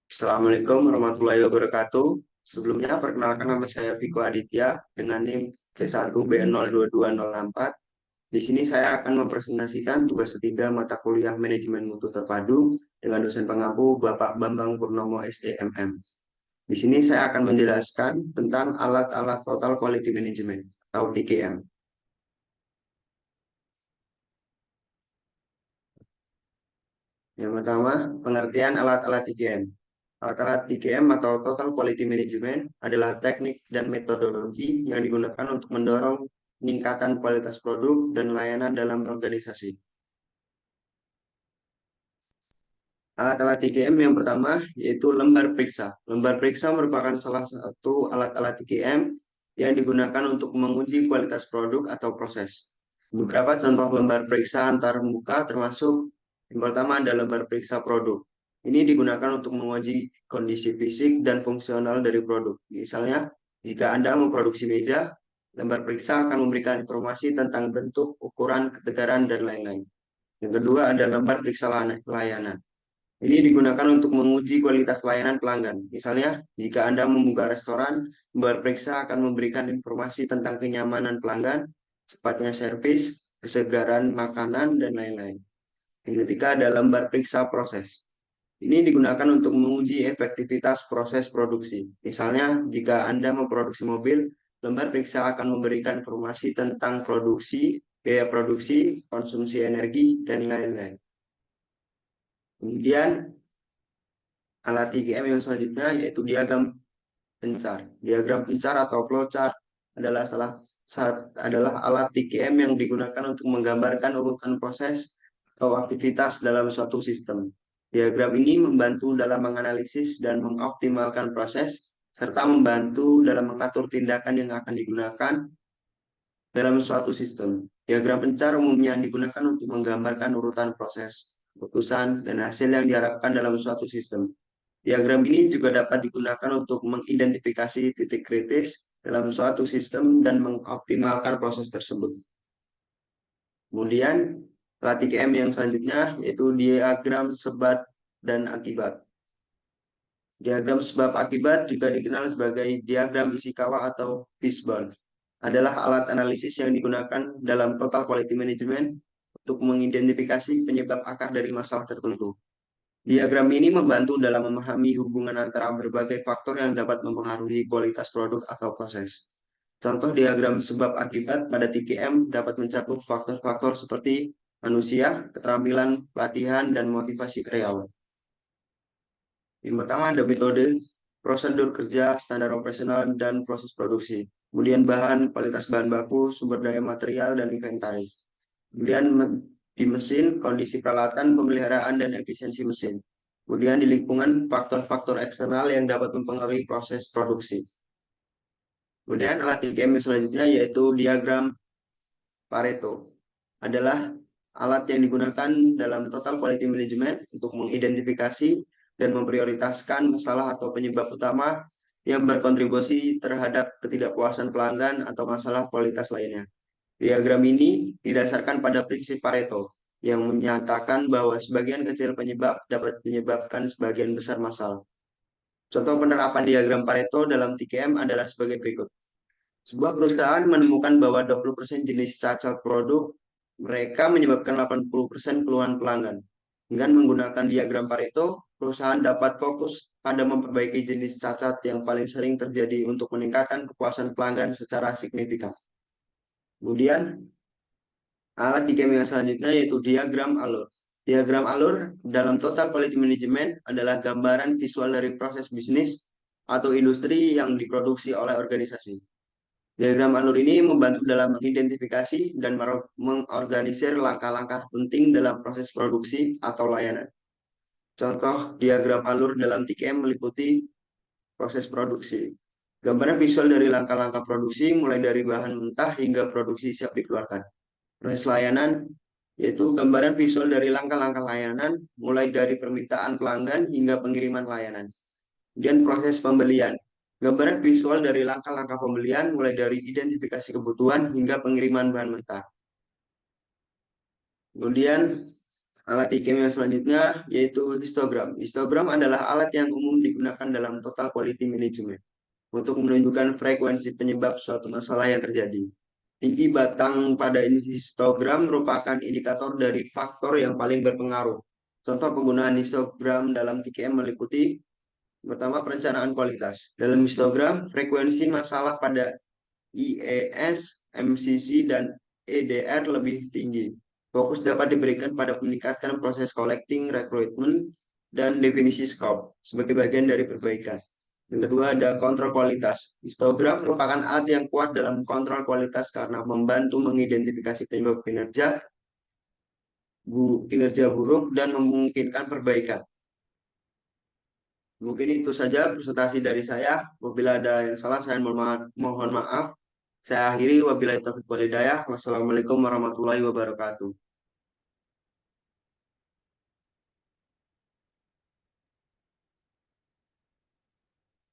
Assalamualaikum warahmatullahi wabarakatuh. Sebelumnya, perkenalkan nama saya Viko Aditya dengan NIM K1B02204. Di sini saya akan mempresentasikan tugas ketiga mata kuliah Manajemen Mutu Terpadu dengan dosen pengampu Bapak Bambang Purnomo SDMM. Di sini saya akan menjelaskan tentang alat-alat Total Quality Management atau TQM. Yang pertama, pengertian alat-alat TQM. Alat-alat TQM atau Total Quality Management adalah teknik dan metodologi yang digunakan untuk mendorong peningkatan kualitas produk dan layanan dalam organisasi. Alat-alat TQM yang pertama yaitu lembar periksa. Lembar periksa merupakan salah satu alat-alat TQM yang digunakan untuk menguji kualitas produk atau proses. Beberapa contoh lembar periksa antar muka termasuk yang pertama ada lembar periksa produk. Ini digunakan untuk menguji kondisi fisik dan fungsional dari produk. Misalnya, jika Anda memproduksi meja, lembar periksa akan memberikan informasi tentang bentuk, ukuran, ketegaran, dan lain-lain. Yang kedua ada lembar periksa layanan. Ini digunakan untuk menguji kualitas pelayanan pelanggan. Misalnya, jika Anda membuka restoran, lembar periksa akan memberikan informasi tentang kenyamanan pelanggan, cepatnya servis, kesegaran makanan, dan lain-lain. Yang ketiga ada lembar periksa proses. Ini digunakan untuk menguji efektivitas proses produksi. Misalnya, jika Anda memproduksi mobil, lembar periksa akan memberikan informasi tentang produksi, biaya produksi, konsumsi energi, dan lain-lain. Kemudian, alat IGM yang selanjutnya yaitu diagram pencar. Diagram pencar atau flowchart adalah alat TKM yang digunakan untuk menggambarkan urutan proses atau aktivitas dalam suatu sistem. Diagram ini membantu dalam menganalisis dan mengoptimalkan proses serta membantu dalam mengatur tindakan yang akan digunakan dalam suatu sistem. Diagram pencar umumnya digunakan untuk menggambarkan urutan proses, keputusan, dan hasil yang diharapkan dalam suatu sistem. Diagram ini juga dapat digunakan untuk mengidentifikasi titik kritis dalam suatu sistem dan mengoptimalkan proses tersebut. Kemudian, alat TKM yang selanjutnya yaitu diagram sebab dan akibat. Diagram sebab akibat juga dikenal sebagai diagram Ishikawa atau fishbone. Adalah alat analisis yang digunakan dalam total quality management untuk mengidentifikasi penyebab akar dari masalah tertentu. Diagram ini membantu dalam memahami hubungan antara berbagai faktor yang dapat mempengaruhi kualitas produk atau proses. Contoh diagram sebab akibat pada TKM dapat mencakup faktor-faktor seperti manusia, keterampilan, pelatihan, dan motivasi karyawan. Yang pertama ada metode, prosedur kerja, standar operasional, dan proses produksi. Kemudian bahan, kualitas bahan baku, sumber daya material, dan inventaris. Kemudian di mesin, kondisi peralatan, pemeliharaan, dan efisiensi mesin. Kemudian di lingkungan, faktor-faktor eksternal yang dapat mempengaruhi proses produksi. Kemudian alat TKM selanjutnya yaitu diagram Pareto. Adalah alat yang digunakan dalam total quality management untuk mengidentifikasi dan memprioritaskan masalah atau penyebab utama yang berkontribusi terhadap ketidakpuasan pelanggan atau masalah kualitas lainnya. Diagram ini didasarkan pada prinsip Pareto yang menyatakan bahwa sebagian kecil penyebab dapat menyebabkan sebagian besar masalah. Contoh penerapan diagram Pareto dalam TKM adalah sebagai berikut. Sebuah perusahaan menemukan bahwa 20% jenis cacat produk mereka menyebabkan 80% keluhan pelanggan. Dengan menggunakan diagram Pareto, perusahaan dapat fokus pada memperbaiki jenis cacat yang paling sering terjadi untuk meningkatkan kepuasan pelanggan secara signifikan. Kemudian, alat TKM yang selanjutnya yaitu diagram alur. Diagram alur dalam total quality management adalah gambaran visual dari proses bisnis atau industri yang diproduksi oleh organisasi. Diagram alur ini membantu dalam mengidentifikasi dan mengorganisir langkah-langkah penting dalam proses produksi atau layanan. Contoh diagram alur dalam TKM meliputi proses produksi. Gambaran visual dari langkah-langkah produksi mulai dari bahan mentah hingga produksi siap dikeluarkan. Proses layanan yaitu gambaran visual dari langkah-langkah layanan mulai dari permintaan pelanggan hingga pengiriman layanan. Kemudian proses pembelian. Gambaran visual dari langkah-langkah pembelian mulai dari identifikasi kebutuhan hingga pengiriman bahan mentah. Kemudian Alat IKM yang selanjutnya yaitu histogram. Histogram adalah alat yang umum digunakan dalam total quality management untuk menunjukkan frekuensi penyebab suatu masalah yang terjadi. Tinggi batang pada histogram merupakan indikator dari faktor yang paling berpengaruh. Contoh penggunaan histogram dalam TKM meliputi pertama perencanaan kualitas. Dalam histogram, frekuensi masalah pada IES, MCC, dan EDR lebih tinggi. Fokus dapat diberikan pada meningkatkan proses collecting, recruitment, dan definisi scope sebagai bagian dari perbaikan. Yang kedua ada kontrol kualitas. Histogram merupakan alat yang kuat dalam kontrol kualitas karena membantu mengidentifikasi penyebab kinerja buruk dan memungkinkan perbaikan. Mungkin itu saja presentasi dari saya. Apabila ada yang salah, saya mohon maaf. Saya akhiri wabillahi taufiq walhidayah. Wassalamualaikum warahmatullahi wabarakatuh.